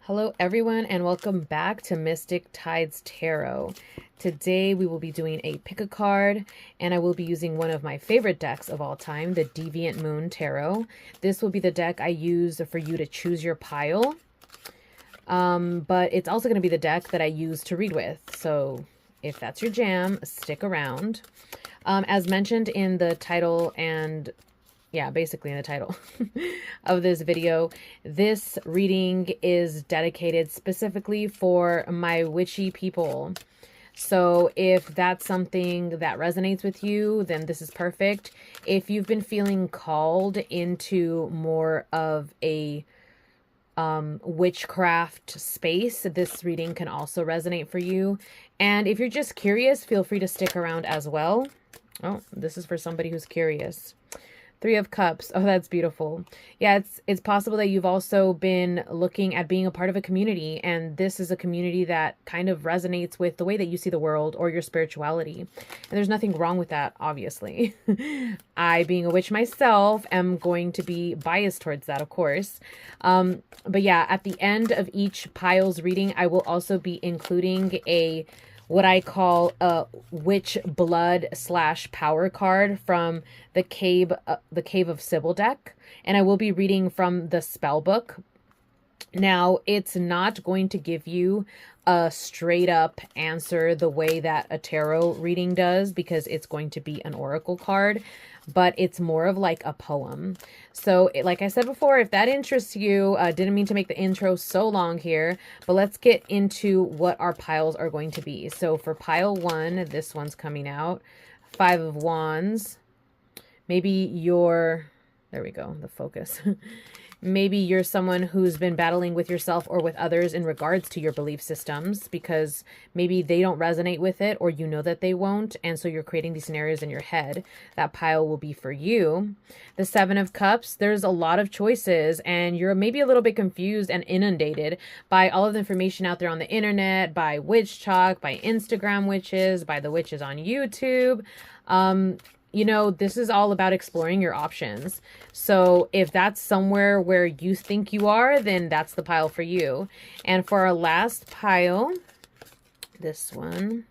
Hello everyone and welcome back to Mystic Tides Tarot. Today we will be doing a pick a card and I will be using one of my favorite decks of all time, the Deviant Moon Tarot. This will be the deck I use for you to choose your pile. But it's also going to be the deck that I use to read with. So if that's your jam, stick around. As mentioned in the title and basically in the title of this video, this reading is dedicated specifically for my witchy people. So if that's something that resonates with you, then this is perfect. If you've been feeling called into more of a witchcraft space, this reading can also resonate for you. And if you're just curious, feel free to stick around as well. Oh, this is for somebody who's curious. Three of Cups. Oh, that's beautiful. Yeah, it's possible that you've also been looking at being a part of a community, and this is a community that kind of resonates with the way that you see the world or your spirituality. And there's nothing wrong with that, obviously. I, being a witch myself, am going to be biased towards that, of course. But yeah, at the end of each pile's reading, I will also be including what I call a witch blood / power card from the Cave of Sybil deck. And I will be reading from the spell book. Now, it's not going to give you a straight up answer the way that a tarot reading does, because it's going to be an oracle card, but it's more of like a poem. So like I said before, if that interests you, didn't mean to make the intro so long here, but let's get into what our piles are going to be. So for pile 1, this one's coming out, 5 of Wands. Maybe you're, there we go, the focus. Maybe you're someone who's been battling with yourself or with others in regards to your belief systems, because maybe they don't resonate with it, or you know that they won't, and so you're creating these scenarios in your head. That pile will be for you. The 7 of Cups, there's a lot of choices, and you're maybe a little bit confused and inundated by all of the information out there on the internet, by witch talk, by Instagram witches, by the witches on YouTube. You know, this is all about exploring your options. So if that's somewhere where you think you are, then that's the pile for you. And for our last pile, this one,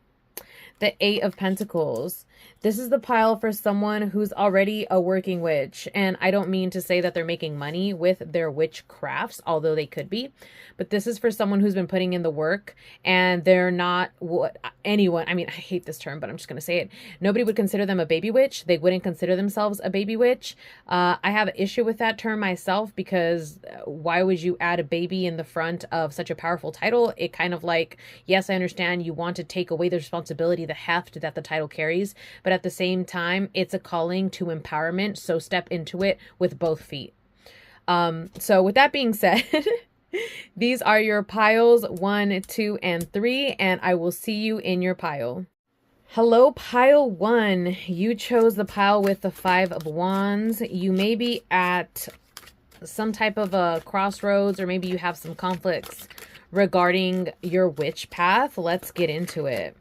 the 8 of Pentacles. This is the pile for someone who's already a working witch. And I don't mean to say that they're making money with their witch crafts, although they could be. But this is for someone who's been putting in the work, and they're not what anyone, I mean, I hate this term, but I'm just going to say it. Nobody would consider them a baby witch. They wouldn't consider themselves a baby witch. I have an issue with that term myself, because why would you add a baby in the front of such a powerful title? It kind of like, yes, I understand you want to take away the responsibility, the heft that the title carries, but at the same time, it's a calling to empowerment. So step into it with both feet. So with that being said, these are your piles 1, 2, and 3, and I will see you in your pile. Hello, pile 1. You chose the pile with the 5 of Wands. You may be at some type of a crossroads, or maybe you have some conflicts regarding your witch path. Let's get into it.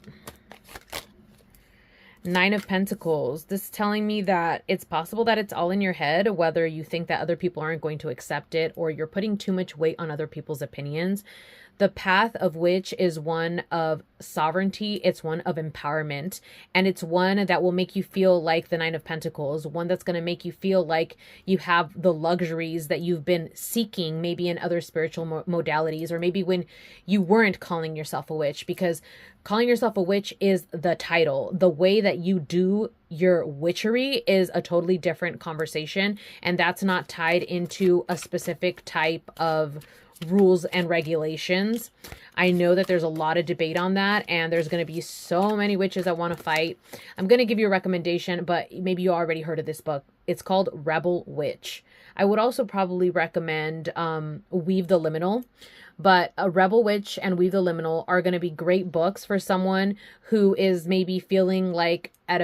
9 of Pentacles. This is telling me that it's possible that it's all in your head, whether you think that other people aren't going to accept it, or you're putting too much weight on other people's opinions. The path of which is one of sovereignty. It's one of empowerment, and it's one that will make you feel like the 9 of Pentacles, one that's going to make you feel like you have the luxuries that you've been seeking, maybe in other spiritual modalities, or maybe when you weren't calling yourself a witch, because calling yourself a witch is the title. The way that you do your witchery is a totally different conversation, and that's not tied into a specific type of rules and regulations. I know that there's a lot of debate on that, and there's going to be so many witches that want to fight. I'm going to give you a recommendation, but maybe you already heard of this book. It's called Rebel Witch. I would also probably recommend Weave the Liminal, but a Rebel Witch and Weave the Liminal are going to be great books for someone who is maybe feeling like at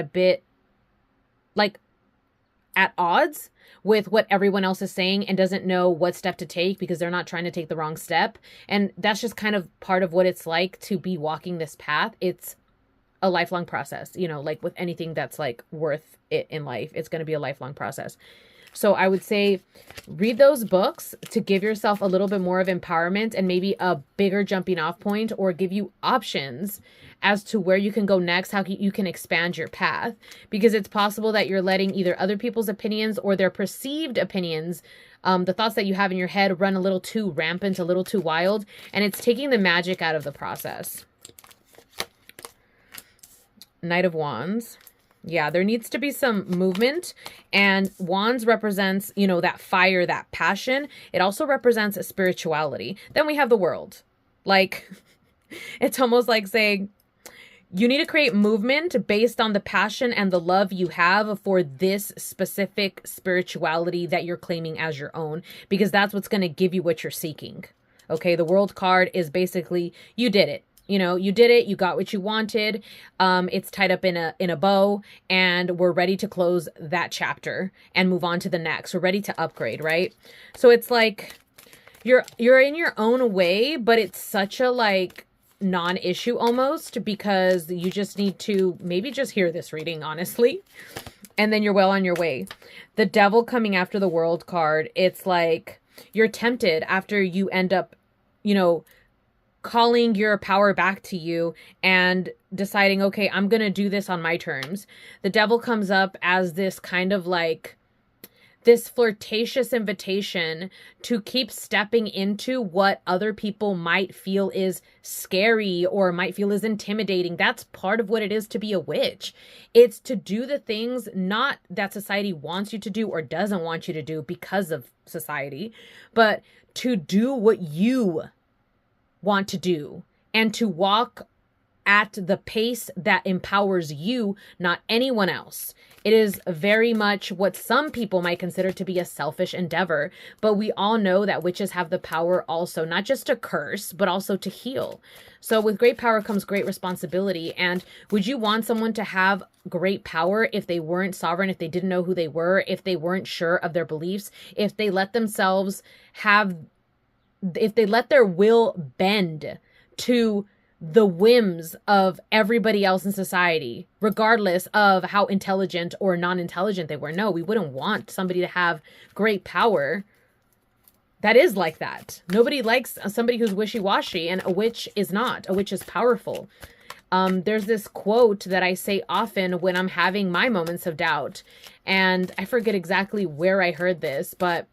odds with what everyone else is saying and doesn't know what step to take because they're not trying to take the wrong step. And that's just kind of part of what it's like to be walking this path. It's a lifelong process, you know, like with anything that's like worth it in life, it's going to be a lifelong process. So I would say read those books to give yourself a little bit more of empowerment and maybe a bigger jumping off point, or give you options as to where you can go next, how you can expand your path. Because it's possible that you're letting either other people's opinions or their perceived opinions, the thoughts that you have in your head, run a little too rampant, a little too wild, and it's taking the magic out of the process. Knight of Wands. Yeah, there needs to be some movement, and Wands represents, you know, that fire, that passion. It also represents spirituality. Then we have the World. Like, it's almost like saying, you need to create movement based on the passion and the love you have for this specific spirituality that you're claiming as your own, because that's what's going to give you what you're seeking. Okay, the World card is basically, you did it. You know, you did it. You got what you wanted. It's tied up in a bow, and we're ready to close that chapter and move on to the next. We're ready to upgrade, right? So it's like you're in your own way, but it's such a like non-issue almost, because you just need to maybe just hear this reading, honestly, and then you're well on your way. The Devil coming after the World card, it's like you're tempted after you end up, you know, calling your power back to you and deciding, okay, I'm going to do this on my terms. The Devil comes up as this kind of like this flirtatious invitation to keep stepping into what other people might feel is scary or might feel is intimidating. That's part of what it is to be a witch. It's to do the things not that society wants you to do or doesn't want you to do because of society, but to do what you want to do and to walk at the pace that empowers you, not anyone else. It is very much what some people might consider to be a selfish endeavor, but we all know that witches have the power also, not just to curse, but also to heal. So with great power comes great responsibility. And would you want someone to have great power if they weren't sovereign, if they didn't know who they were, if they weren't sure of their beliefs, if they let themselves have, if they let their will bend to the whims of everybody else in society, regardless of how intelligent or non-intelligent they were? No, we wouldn't want somebody to have great power that is like that. Nobody likes somebody who's wishy-washy, and a witch is not. A witch is powerful. There's this quote that I say often when I'm having my moments of doubt, and I forget exactly where I heard this, but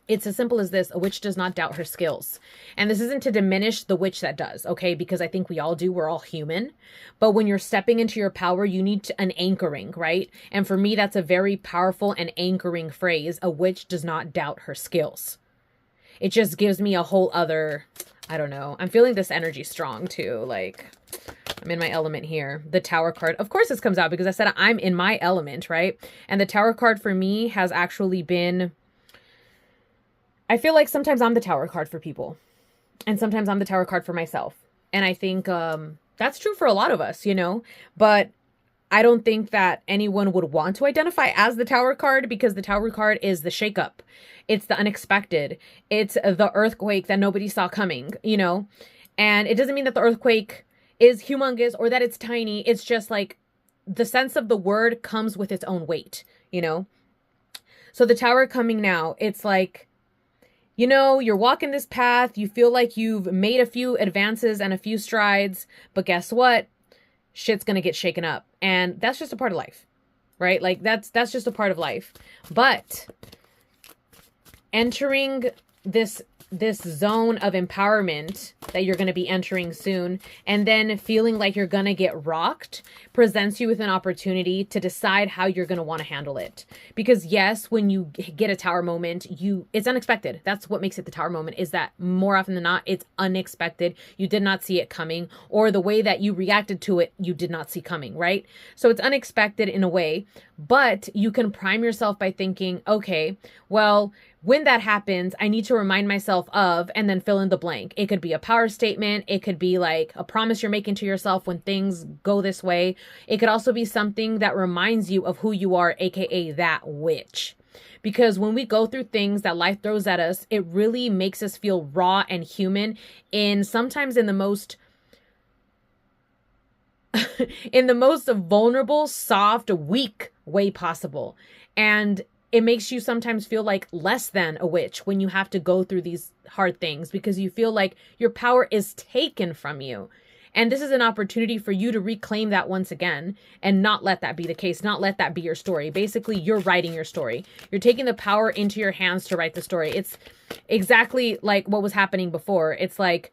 it's as simple as this: a witch does not doubt her skills. And this isn't to diminish the witch that does, okay? Because I think we all do. We're all human. But when you're stepping into your power, you need an anchoring, right? And for me, that's a very powerful and anchoring phrase. A witch does not doubt her skills. It just gives me a whole other, I don't know. I'm feeling this energy strong too. Like, I'm in my element here. The Tower card, of course this comes out because I said I'm in my element, right? And the Tower card for me has actually been, I feel like sometimes I'm the Tower card for people, and sometimes I'm the Tower card for myself. And I think that's true for a lot of us, you know, but I don't think that anyone would want to identify as the Tower card, because the Tower card is the shakeup. It's the unexpected. It's the earthquake that nobody saw coming, you know, and it doesn't mean that the earthquake is humongous or that it's tiny. It's just like the sense of the word comes with its own weight, you know? So the Tower coming now, it's like, you know, you're walking this path, you feel like you've made a few advances and a few strides, but guess what? Shit's gonna get shaken up. And that's just a part of life, right? Like that's just a part of life. But entering this zone of empowerment that you're going to be entering soon, and then feeling like you're going to get rocked, presents you with an opportunity to decide how you're going to want to handle it. Because yes, when you get a Tower moment, it's unexpected. That's what makes it the Tower moment, is that more often than not, it's unexpected. You did not see it coming, or the way that you reacted to it, you did not see coming, right? So it's unexpected in a way, but you can prime yourself by thinking, okay, well, when that happens, I need to remind myself of, and then fill in the blank. It could be a power statement. It could be like a promise you're making to yourself when things go this way. It could also be something that reminds you of who you are, aka that witch. Because when we go through things that life throws at us, it really makes us feel raw and human, sometimes in the most in the most vulnerable, soft, weak way possible. And it makes you sometimes feel like less than a witch when you have to go through these hard things, because you feel like your power is taken from you. And this is an opportunity for you to reclaim that once again and not let that be the case, not let that be your story. Basically, you're writing your story. You're taking the power into your hands to write the story. It's exactly like what was happening before. It's like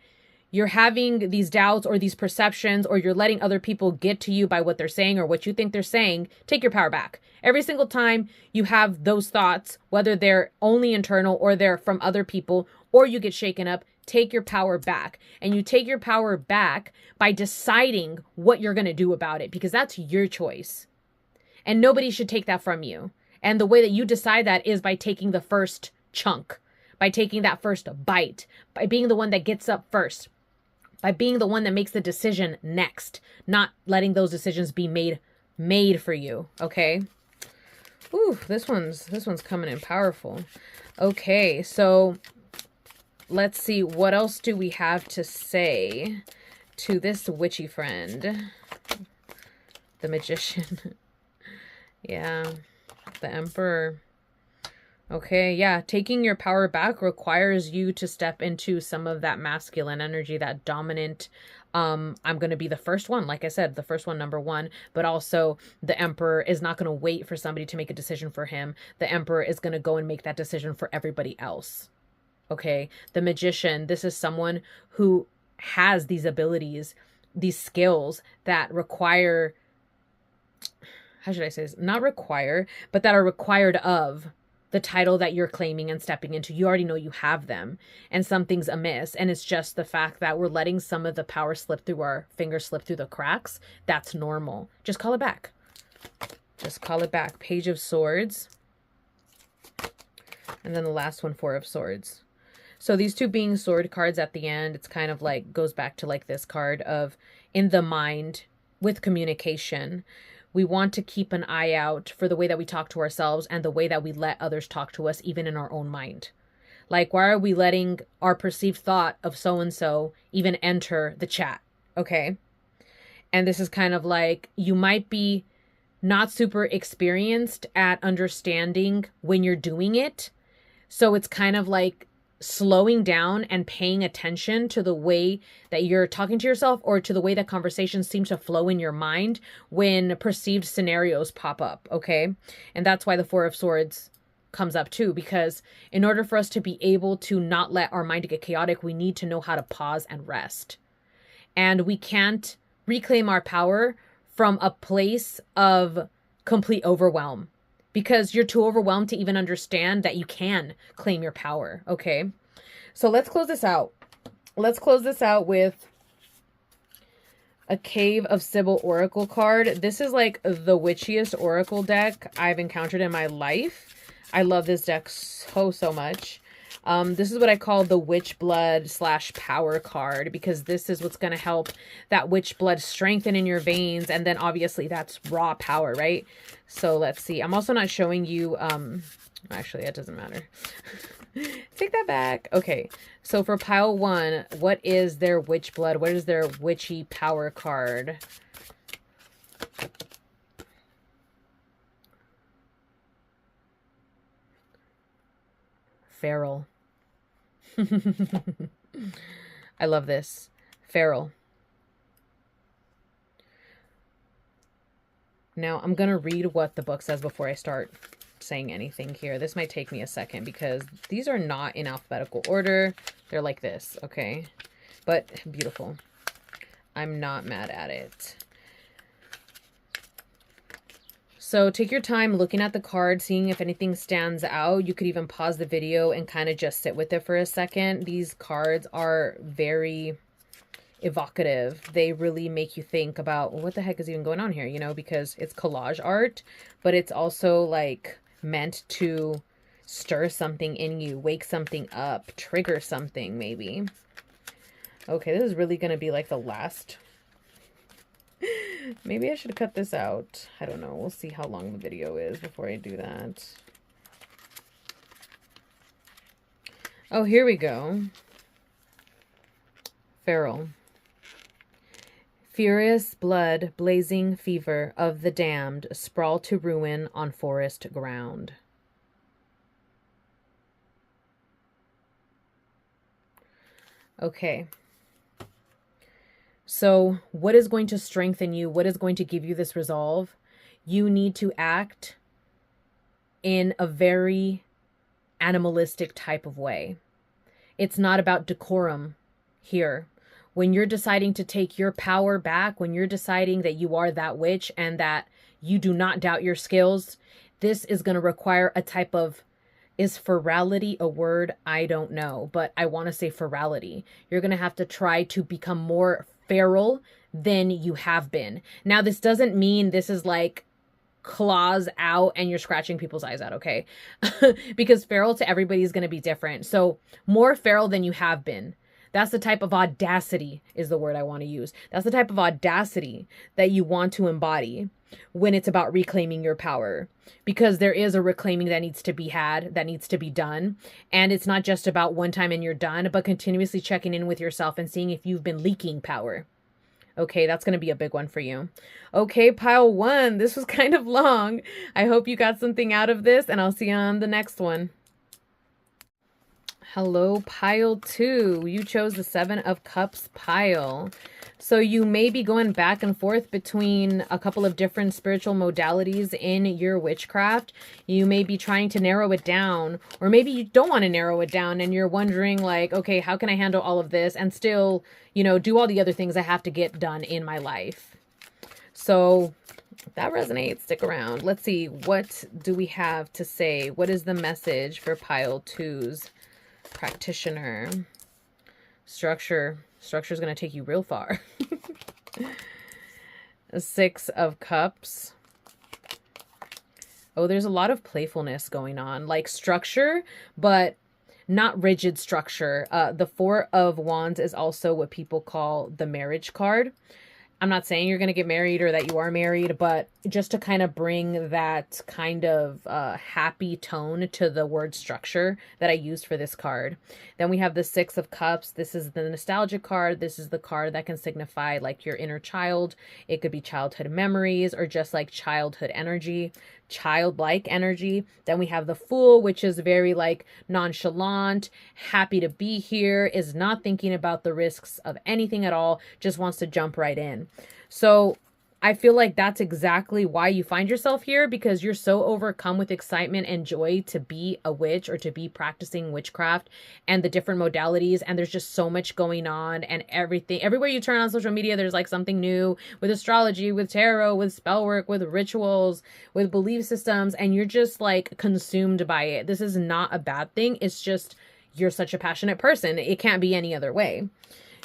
you're having these doubts or these perceptions, or you're letting other people get to you by what they're saying or what you think they're saying. Take your power back. Every single time you have those thoughts, whether they're only internal or they're from other people, or you get shaken up, take your power back. And you take your power back by deciding what you're going to do about it, because that's your choice. And nobody should take that from you. And the way that you decide that is by taking the first chunk, by taking that first bite, by being the one that gets up first, by being the one that makes the decision next, not letting those decisions be made for you. Okay. Ooh, this one's coming in powerful. Okay, so let's see, what else do we have to say to this witchy friend? The Magician. Yeah, the Emperor. Okay, yeah, taking your power back requires you to step into some of that masculine energy, that dominant, I'm going to be the first one, like I said, the first one, number one, but also the Emperor is not going to wait for somebody to make a decision for him. The Emperor is going to go and make that decision for everybody else. Okay, the Magician, this is someone who has these abilities, these skills that require, how should I say this? Not require, but that are required of the title that you're claiming and stepping into. You already know you have them, and something's amiss. And it's just the fact that we're letting some of the power slip through our fingers, slip through the cracks. That's normal. Just call it back. Just call it back. Page of Swords. And then the last one, Four of Swords. So these two being sword cards at the end, it's kind of like goes back to like this card of in the mind with communication. We want to keep an eye out for the way that we talk to ourselves and the way that we let others talk to us, even in our own mind. Like, why are we letting our perceived thought of so-and-so even enter the chat? Okay. And this is kind of like, you might be not super experienced at understanding when you're doing it. So it's kind of like slowing down and paying attention to the way that you're talking to yourself, or to the way that conversations seem to flow in your mind when perceived scenarios pop up. Okay. And that's why the Four of Swords comes up too, because in order for us to be able to not let our mind get chaotic, we need to know how to pause and rest. And we can't reclaim our power from a place of complete overwhelm, because you're too overwhelmed to even understand that you can claim your power. Okay. So let's close this out. Let's close this out with a Cave of Sybil Oracle card. This is like the witchiest Oracle deck I've encountered in my life. I love this deck so much. This is what I call the witch blood / power card, because this is what's going to help that witch blood strengthen in your veins. And then obviously that's raw power, right? So let's see. I'm also not showing you, actually that doesn't matter. Take that back. Okay. So for pile one, what is their witch blood? What is their witchy power card? Feral. I love this. Feral. Now, I'm going to read what the book says before I start saying anything here. This might take me a second because these are not in alphabetical order. They're like this, okay? But beautiful. I'm not mad at it. So take your time looking at the card, seeing if anything stands out. You could even pause the video and kind of just sit with it for a second. These cards are very evocative. They really make you think about, well, what the heck is even going on here, you know, because it's collage art, but it's also like meant to stir something in you, wake something up, trigger something maybe. Okay, this is really going to be like the last. Maybe I should cut this out. I don't know. We'll see how long the video is before I do that. Oh, here we go. Feral. Furious blood, blazing fever of the damned sprawl to ruin on forest ground. Okay. So what is going to strengthen you? What is going to give you this resolve? You need to act in a very animalistic type of way. It's not about decorum here. When you're deciding to take your power back, when you're deciding that you are that witch and that you do not doubt your skills, this is going to require a type of, is ferality a word? I don't know, but I want to say ferality. You're going to have to try to become more feral than you have been. Now, this doesn't mean this is like claws out and you're scratching people's eyes out, okay? Because feral to everybody is going to be different. So more feral than you have been. That's the type of audacity is the word I want to use. That's the type of audacity that you want to embody when it's about reclaiming your power, because there is a reclaiming that needs to be had, that needs to be done. And it's not just about one time and you're done, but continuously checking in with yourself and seeing if you've been leaking power. Okay, that's going to be a big one for you. Okay, pile 1. This was kind of long. I hope you got something out of this, and I'll see you on the next one. Hello, pile 2. You chose the 7 of Cups pile. So you may be going back and forth between a couple of different spiritual modalities in your witchcraft. You may be trying to narrow it down, or maybe you don't want to narrow it down and you're wondering like, okay, how can I handle all of this and still, you know, do all the other things I have to get done in my life? So if that resonates, stick around. Let's see, what do we have to say? What is the message for pile 2's practitioner? Structure is going to take you real far. 6 of Cups. Oh, there's a lot of playfulness going on, like structure, but not rigid structure. The 4 of Wands is also what people call the marriage card. I'm not saying you're going to get married or that you are married, but just to kind of bring that kind of happy tone to the word structure that I used for this card. Then we have the 6 of Cups. This is the nostalgia card. This is the card that can signify like your inner child. It could be childhood memories or just like childhood energy, childlike energy. Then we have the Fool, which is very like nonchalant, happy to be here, is not thinking about the risks of anything at all, just wants to jump right in. So I feel like that's exactly why you find yourself here, because you're so overcome with excitement and joy to be a witch or to be practicing witchcraft and the different modalities. And there's just so much going on and everything. Everywhere you turn on social media, there's like something new with astrology, with tarot, with spell work, with rituals, with belief systems. And you're just like consumed by it. This is not a bad thing. It's just you're such a passionate person. It can't be any other way.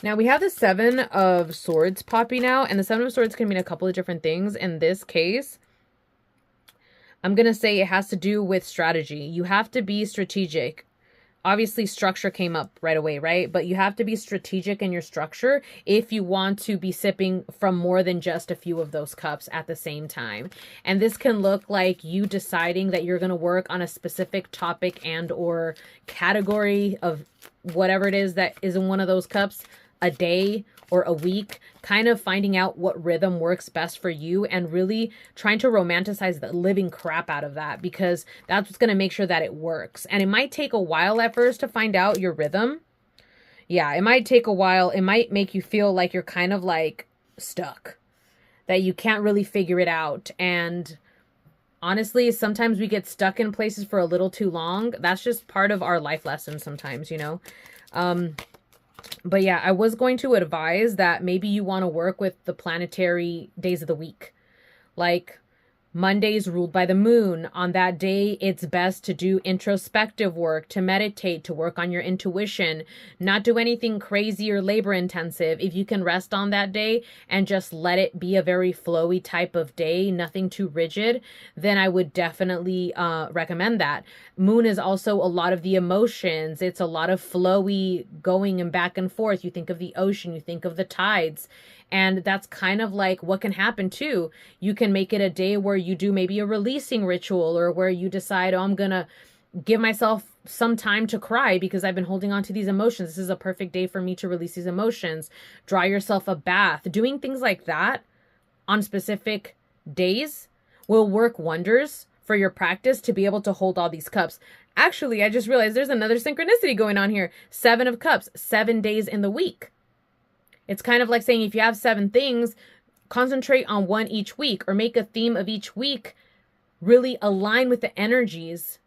Now we have the 7 of Swords popping out, and the 7 of Swords can mean a couple of different things. In this case, I'm going to say it has to do with strategy. You have to be strategic. Obviously, structure came up right away, right? But you have to be strategic in your structure if you want to be sipping from more than just a few of those cups at the same time. And this can look like you deciding that you're going to work on a specific topic and or category of whatever it is that is in one of those cups a day or a week, kind of finding out what rhythm works best for you and really trying to romanticize the living crap out of that, because that's what's going to make sure that it works. And it might take a while at first to find out your rhythm. Yeah, it might take a while. It might make you feel like you're kind of like stuck, that you can't really figure it out. And honestly, sometimes we get stuck in places for a little too long. That's just part of our life lesson sometimes, you know. But yeah, I was going to advise that maybe you want to work with the planetary days of the week. Like Monday's ruled by the moon. On that day, it's best to do introspective work, to meditate, to work on your intuition, not do anything crazy or labor intensive. If you can rest on that day and just let it be a very flowy type of day, nothing too rigid, then I would definitely recommend that. Moon is also a lot of the emotions. It's a lot of flowy going and back and forth. You think of the ocean, you think of the tides. And that's kind of like what can happen too. You can make it a day where you do maybe a releasing ritual, or where you decide, oh, I'm going to give myself some time to cry because I've been holding on to these emotions. This is a perfect day for me to release these emotions. Draw yourself a bath. Doing things like that on specific days will work wonders for your practice to be able to hold all these cups. Actually, I just realized there's another synchronicity going on here. 7 of Cups, 7 days in the week. It's kind of like saying if you have 7 things, concentrate on one each week, or make a theme of each week. Really align with the energies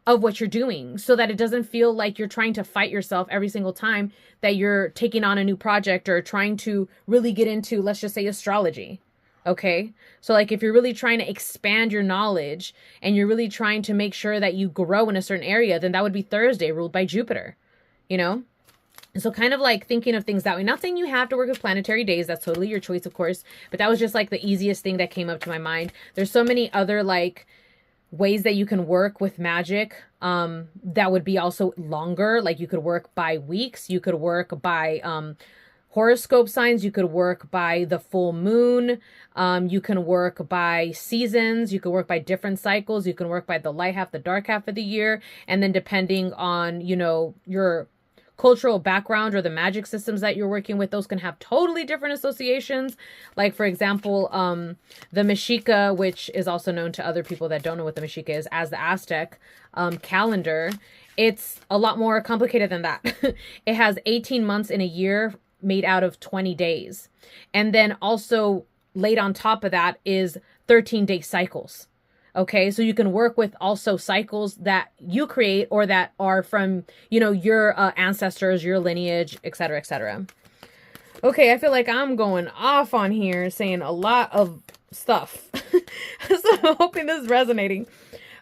of what you're doing so that it doesn't feel like you're trying to fight yourself every single time that you're taking on a new project or trying to really get into, let's just say, astrology. Okay. So like if you're really trying to expand your knowledge and you're really trying to make sure that you grow in a certain area, then that would be Thursday, ruled by Jupiter, you know? So kind of like thinking of things that way. Not saying you have to work with planetary days. That's totally your choice, of course. But that was just like the easiest thing that came up to my mind. There's so many other like ways that you can work with magic that would be also longer. Like you could work by weeks. You could work by horoscope signs. You could work by the full moon. You can work by seasons. You could work by different cycles. You can work by the light half, the dark half of the year. And then depending on, you know, your cultural background or the magic systems that you're working with, those can have totally different associations. Like, for example, the Mexica, which is also known to other people that don't know what the Mexica is as the Aztec calendar, it's a lot more complicated than that. It has 18 months in a year made out of 20 days. And then also laid on top of that is 13-day cycles. Okay, so you can work with also cycles that you create or that are from, you know, your ancestors, your lineage, etc., etc. Okay, I feel like I'm going off on here saying a lot of stuff. So I'm hoping this is resonating.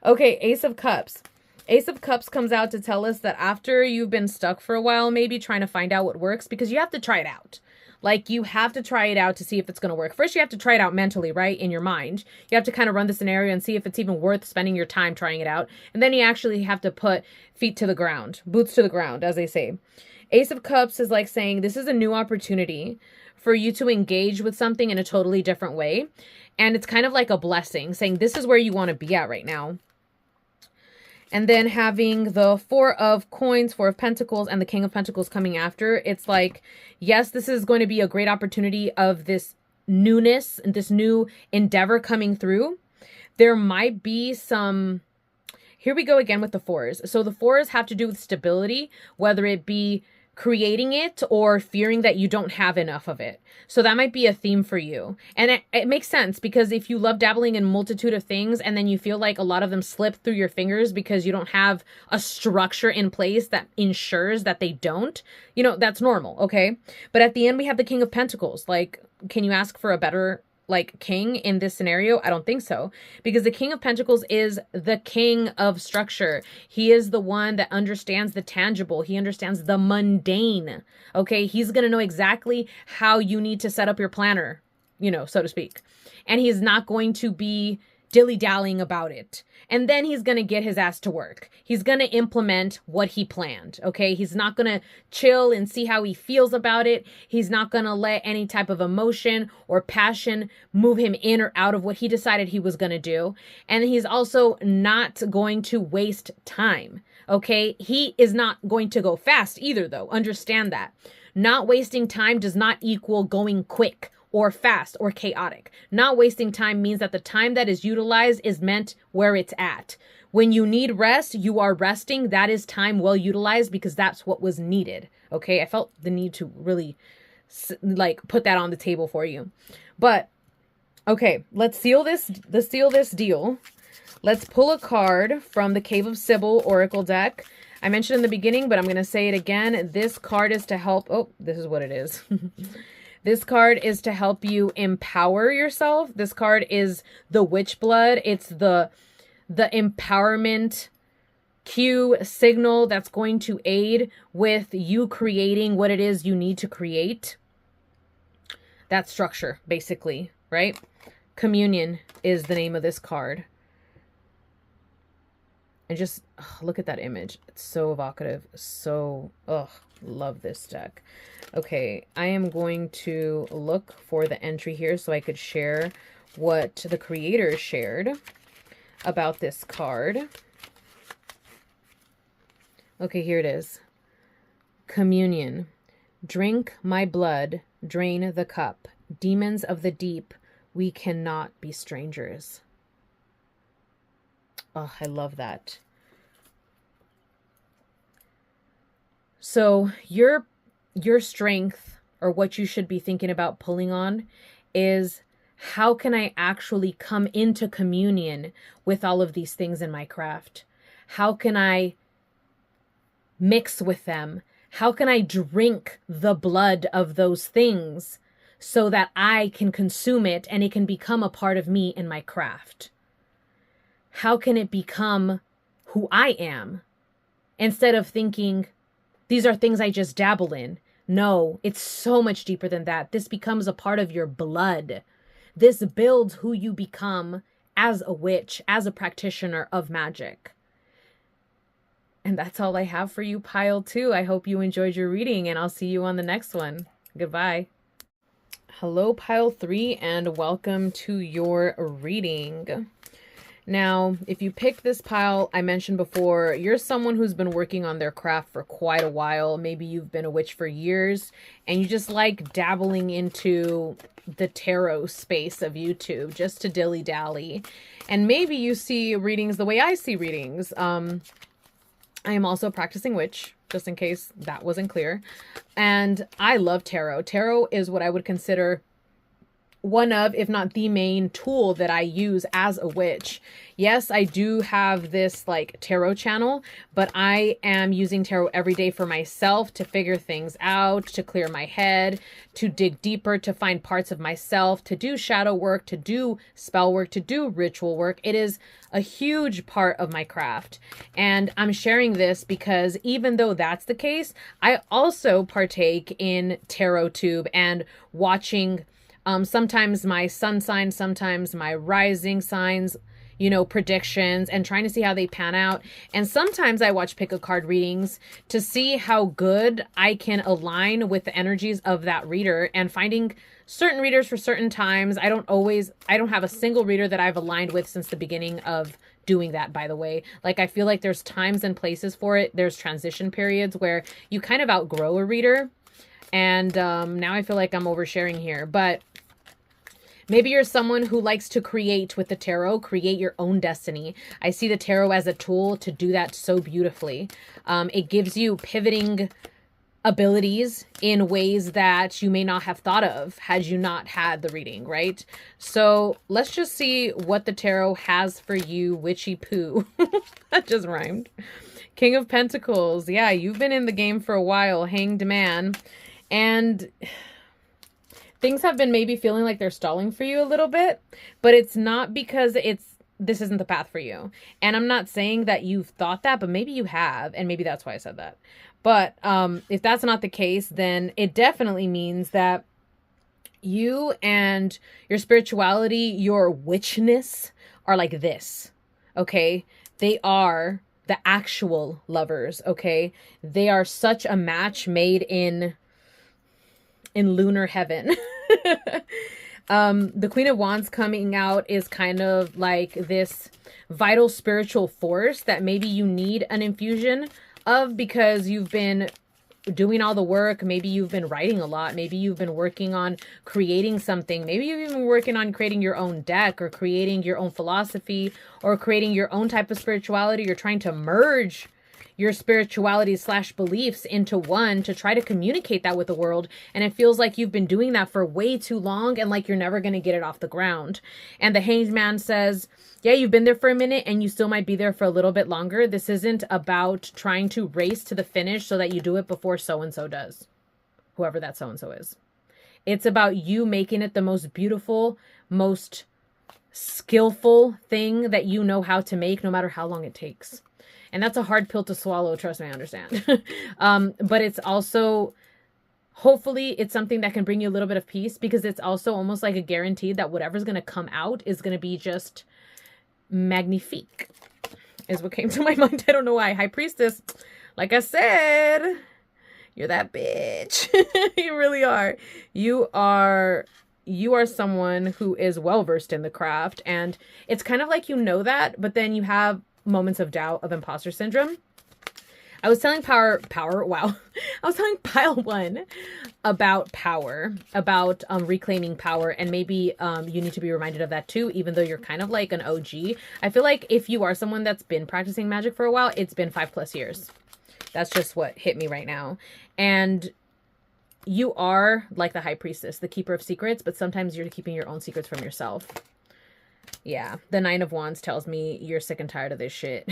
Okay, Ace of Cups. Ace of Cups comes out to tell us that after you've been stuck for a while, maybe trying to find out what works, because you have to try it out. Like, you have to try it out to see if it's going to work. First, you have to try it out mentally, right? In your mind. You have to kind of run the scenario and see if it's even worth spending your time trying it out. And then you actually have to put feet to the ground, boots to the ground, as they say. Ace of Cups is like saying this is a new opportunity for you to engage with something in a totally different way. And it's kind of like a blessing, saying this is where you want to be at right now. And then having the 4 of Coins, 4 of Pentacles, and the King of Pentacles coming after. It's like, yes, this is going to be a great opportunity of this newness and this new endeavor coming through. There might be some... Here we go again with the 4s. So the 4s have to do with stability, whether it be creating it or fearing that you don't have enough of it. So that might be a theme for you. And it makes sense, because if you love dabbling in a multitude of things and then you feel like a lot of them slip through your fingers because you don't have a structure in place that ensures that they don't, you know, that's normal, okay? But at the end, we have the King of Pentacles. Like, can you ask for a better like king in this scenario? I don't think so, because the King of Pentacles is the king of structure. He is the one that understands the tangible. He understands the mundane. Okay, he's gonna know exactly how you need to set up your planner, you know, so to speak, and he's not going to be dilly-dallying about it. And then he's going to get his ass to work. He's going to implement what he planned, okay? He's not going to chill and see how he feels about it. He's not going to let any type of emotion or passion move him in or out of what he decided he was going to do. And he's also not going to waste time, okay? He is not going to go fast either, though. Understand that. Not wasting time does not equal going quick or fast or chaotic. Not wasting time means that the time that is utilized is meant where it's at. When you need rest, you are resting. That is time well utilized, because that's what was needed. Okay, I felt the need to really like put that on the table for you. But okay, let's seal this deal. Let's pull a card from the Cave of Sybil Oracle deck. I mentioned in the beginning, but I'm going to say it again. This card is to help. Oh, this is what it is. This card is to help you empower yourself. This card is the witch blood. It's the empowerment cue signal that's going to aid with you creating what it is you need to create. That structure, basically, right? Communion is the name of this card. And just look at that image. It's so evocative. So, love this deck. Okay, I am going to look for the entry here so I could share what the creator shared about this card. Okay, here it is. Communion. Drink my blood, drain the cup. Demons of the deep, we cannot be strangers. Oh, I love that. So your strength, or what you should be thinking about pulling on, is how can I actually come into communion with all of these things in my craft? How can I mix with them? How can I drink the blood of those things so that I can consume it and it can become a part of me in my craft? How can it become who I am? Instead of thinking, these are things I just dabble in. No, it's so much deeper than that. This becomes a part of your blood. This builds who you become as a witch, as a practitioner of magic. And that's all I have for you, Pile 2. I hope you enjoyed your reading, and I'll see you on the next one. Goodbye. Hello, Pile 3, and welcome to your reading. Now, if you pick this pile, I mentioned before, you're someone who's been working on their craft for quite a while. Maybe you've been a witch for years, and you just like dabbling into the tarot space of YouTube just to dilly-dally. And maybe you see readings the way I see readings. I am also a practicing witch, just in case that wasn't clear. And I love tarot. Tarot is what I would consider one of, if not the main tool that I use as a witch. Yes, I do have this like tarot channel, but I am using tarot every day for myself to figure things out, to clear my head, to dig deeper, to find parts of myself, to do shadow work, to do spell work, to do ritual work. It is a huge part of my craft. And I'm sharing this because even though that's the case, I also partake in tarot tube and watching sometimes my sun sign, sometimes my rising signs, you know, predictions, and trying to see how they pan out. And sometimes I watch pick a card readings to see how good I can align with the energies of that reader, and finding certain readers for certain times. I don't have a single reader that I've aligned with since the beginning of doing that, by the way. Like, I feel like there's times and places for it. There's transition periods where you kind of outgrow a reader. And now I feel like I'm oversharing here, but maybe you're someone who likes to create with the tarot, create your own destiny. I see the tarot as a tool to do that so beautifully. It gives you pivoting abilities in ways that you may not have thought of had you not had the reading, right? So let's just see what the tarot has for you, witchy poo. That just rhymed. King of Pentacles. Yeah, you've been in the game for a while, Hanged Man. And things have been maybe feeling like they're stalling for you a little bit, but it's not because this isn't the path for you. And I'm not saying that you've thought that, but maybe you have, and maybe that's why I said that. But if that's not the case, then it definitely means that you and your spirituality, your witchness, are like this, okay? They are the actual lovers, okay? They are such a match made in lunar heaven. The Queen of Wands coming out is kind of like this vital spiritual force that maybe you need an infusion of because you've been doing all the work. Maybe you've been writing a lot. Maybe you've been working on creating something. Maybe you've even been working on creating your own deck, or creating your own philosophy, or creating your own type of spirituality. You're trying to merge your spirituality / beliefs into one to try to communicate that with the world. And it feels like you've been doing that for way too long, and like you're never going to get it off the ground. And the Hanged Man says, yeah, you've been there for a minute and you still might be there for a little bit longer. This isn't about trying to race to the finish so that you do it before so-and-so does, whoever that so-and-so is. It's about you making it the most beautiful, most skillful thing that you know how to make, no matter how long it takes. And that's a hard pill to swallow. Trust me, I understand. But it's also, hopefully, it's something that can bring you a little bit of peace, because it's also almost like a guarantee that whatever's going to come out is going to be just magnifique, is what came to my mind. I don't know why. High Priestess, like I said, you're that bitch. You really are. You are someone who is well-versed in the craft. And it's kind of like you know that, but then you have moments of doubt, of imposter syndrome. I was telling wow. I was telling pile one about power, about reclaiming power, and maybe you need to be reminded of that too, even though you're kind of like an OG. I feel like if you are someone that's been practicing magic for a while, it's been 5+ years. That's just what hit me right now. And you are like the high priestess, the keeper of secrets, but sometimes you're keeping your own secrets from yourself. Yeah, the Nine of Wands tells me you're sick and tired of this shit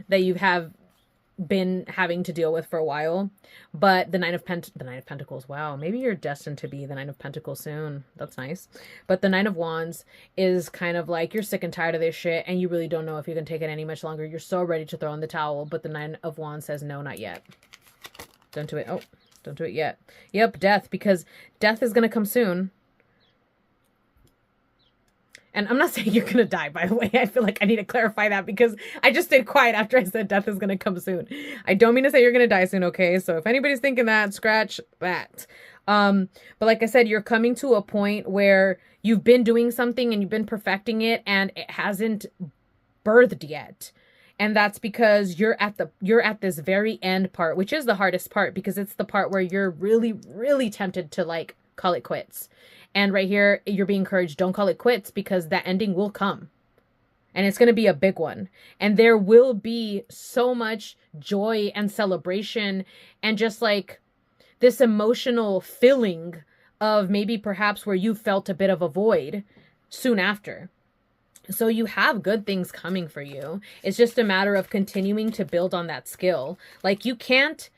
that you have been having to deal with for a while. But the Nine of Pentacles, wow, maybe you're destined to be the Nine of Pentacles soon. That's nice. But the Nine of Wands is kind of like you're sick and tired of this shit and you really don't know if you can take it any much longer. You're so ready to throw in the towel, but the Nine of Wands says no, not yet. Don't do it. Oh, don't do it yet. Yep, death, because death is going to come soon. And I'm not saying you're going to die, by the way. I feel like I need to clarify that because I just stayed quiet after I said death is going to come soon. I don't mean to say you're going to die soon, okay? So if anybody's thinking that, scratch that. But like I said, you're coming to a point where you've been doing something and you've been perfecting it and it hasn't birthed yet. And that's because you're at this very end part, which is the hardest part because it's the part where you're really, really tempted to like call it quits. And right here, you're being encouraged, don't call it quits because that ending will come. And it's going to be a big one. And there will be so much joy and celebration and just like this emotional feeling of maybe perhaps where you felt a bit of a void soon after. So you have good things coming for you. It's just a matter of continuing to build on that skill. Like you can't,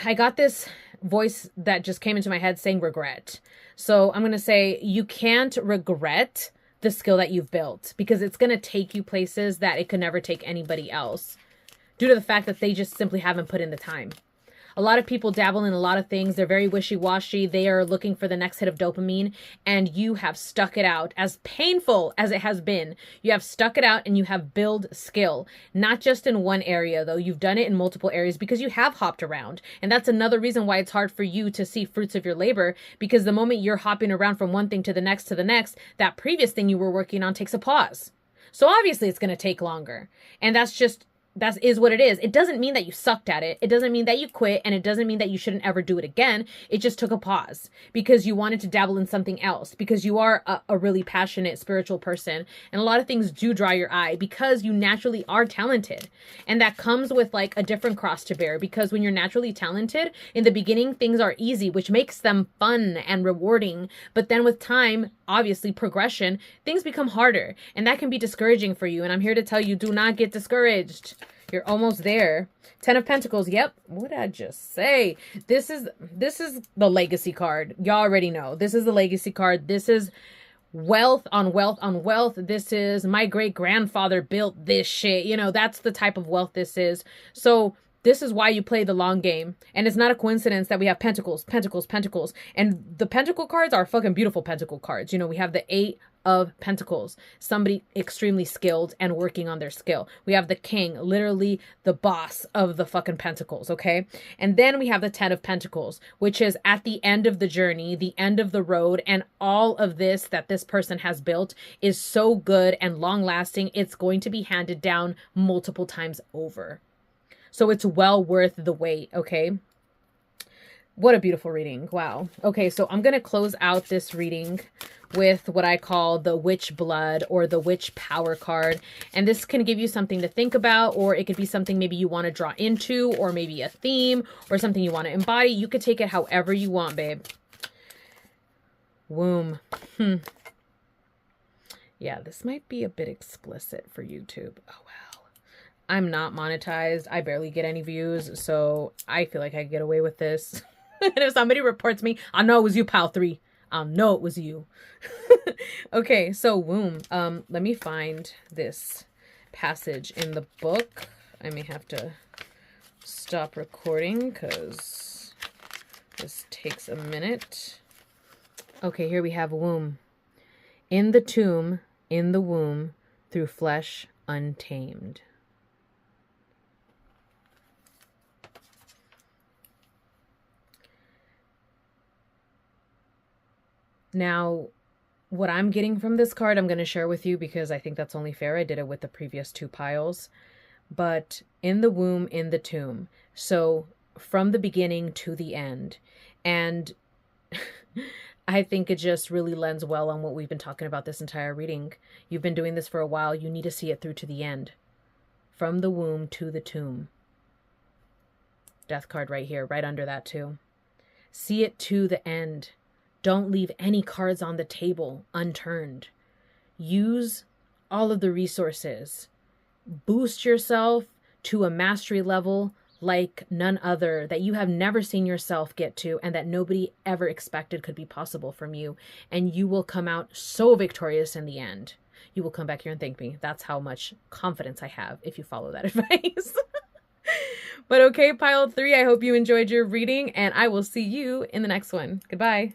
I got this voice that just came into my head saying regret. So I'm going to say you can't regret the skill that you've built because it's going to take you places that it could never take anybody else due to the fact that they just simply haven't put in the time. A lot of people dabble in a lot of things. They're very wishy-washy. They are looking for the next hit of dopamine, and you have stuck it out. As painful as it has been, you have stuck it out and you have built skill. Not just in one area, though. You've done it in multiple areas because you have hopped around. And that's another reason why it's hard for you to see fruits of your labor, because the moment you're hopping around from one thing to the next, that previous thing you were working on takes a pause. So obviously it's going to take longer. And that is what it is. It doesn't mean that you sucked at it. It doesn't mean that you quit, and it doesn't mean that you shouldn't ever do it again. It just took a pause because you wanted to dabble in something else, because you are a really passionate spiritual person, and a lot of things do draw your eye because you naturally are talented. And that comes with like a different cross to bear, because when you're naturally talented, in the beginning, things are easy, which makes them fun and rewarding. But then with time, obviously progression, things become harder, and that can be discouraging for you. And I'm here to tell you, do not get discouraged. You're almost there. 10 of Pentacles. Yep. What did I just say? This is the legacy card. Y'all already know. This is the legacy card. This is wealth on wealth on wealth. This is my great grandfather built this shit. You know, that's the type of wealth this is. So this is why you play the long game. And it's not a coincidence that we have pentacles, pentacles, pentacles. And the pentacle cards are fucking beautiful pentacle cards. You know, we have the 8 of Pentacles, somebody extremely skilled and working on their skill. We have the King, literally the boss of the fucking Pentacles, okay? And then we have the 10 of Pentacles, which is at the end of the journey, the end of the road, and all of this that this person has built is so good and long lasting, it's going to be handed down multiple times over. So it's well worth the wait, okay? What a beautiful reading. Wow. Okay, so I'm going to close out this reading with what I call the witch blood or the witch power card. And this can give you something to think about, or it could be something maybe you want to draw into, or maybe a theme or something you want to embody. You could take it however you want, babe. Womb. Yeah, this might be a bit explicit for YouTube. Oh, wow. I'm not monetized. I barely get any views, so I feel like I get away with this. And if somebody reports me, I know it was you, pile 3. I know it was you. Okay, so womb. Let me find this passage in the book. I may have to stop recording because this takes a minute. Okay, here we have womb. In the tomb, in the womb, through flesh untamed. Now, what I'm getting from this card, I'm going to share with you because I think that's only fair. I did it with the previous 2 piles. but in the womb, in the tomb. So from the beginning to the end. And I think it just really lends well on what we've been talking about this entire reading. You've been doing this for a while. You need to see it through to the end. From the womb to the tomb. Death card right here, right under that too. See it to the end. Don't leave any cards on the table unturned. Use all of the resources. Boost yourself to a mastery level like none other that you have never seen yourself get to and that nobody ever expected could be possible from you. And you will come out so victorious in the end. You will come back here and thank me. That's how much confidence I have if you follow that advice. But okay, pile 3, I hope you enjoyed your reading and I will see you in the next one. Goodbye.